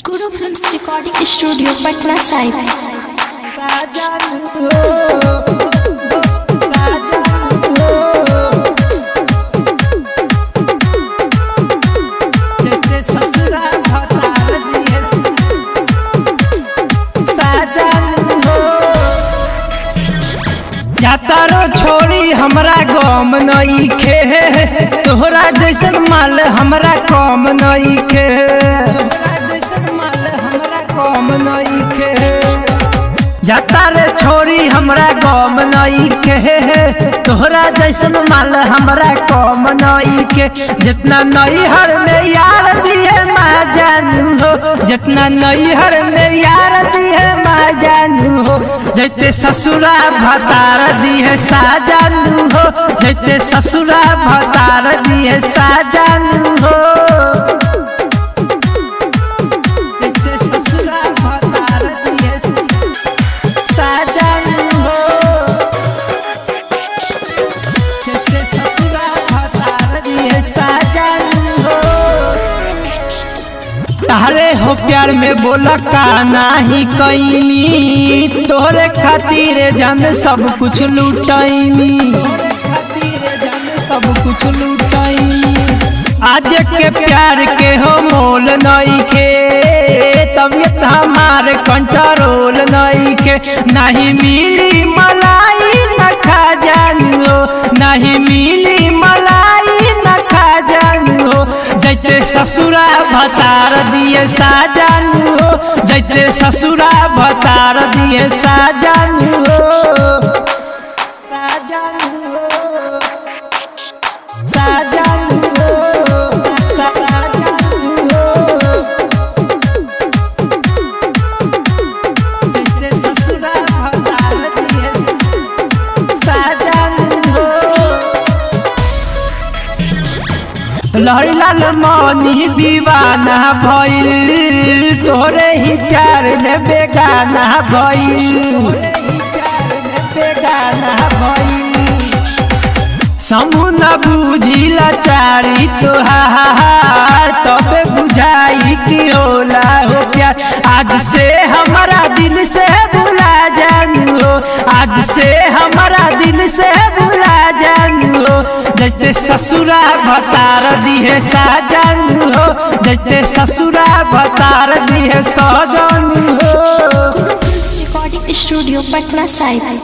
गुरु films recording studio Patna Sahib. जातारो छोड़ी हमरा गम नइखे, तोहरा जैसन माल हमरा कम नइखे, जातारे छोड़ी हमरा गम नइखे, तोहरा जैसन माल हमरा कम नइखे। जितना नैहर में यार दिए माँ जानू हो, जितना नैहर में यार दिए माँ जानू हो, जैते ससुरा भतार दिए साजानू हो, जैते ससुरा भतार दिए साजानू हो, जैते ससुरा भतार दिए साजानू हो, जैते ससुरा भतार दिए साजानू हो। तारे हो प्यार में बोला का नाही कैनी, तोहरे खातिर जान सब कुछ लुटाइनी, सब कुछ लुटाइनी। आज के प्यार के हो मोल नइखे, तबियत हमार कंट्रोल नइखे। नहीं मिली मलाई न खा जानू हो, नहीं मिली मलाई न खा जानू हो, जैते ससुरा भतार दिए साजानू हो, जैते ससुरा भतार दिए साजानू हो, साजानू हो, साजानू हो, साजानू हो, जैते ससुरा भतार दिए साजानू हो। लहरीलाल मनी दीवाना भइल, तोरे ही प्यार में बेगाना भइल, बेगाना भइल। समूह न बुझी लाचारी तोहार, तबे बुझाई कि होला हो प्यार। आज से हमारा दिल से भुला जानू हो, आज से हमारा दिल से भुला जानू हो, जैते ससुरा भतार दिए साजानू हो, जैते ससुरा भतार दिए साजानू हो। गुरु films recording studio Patna Sahib.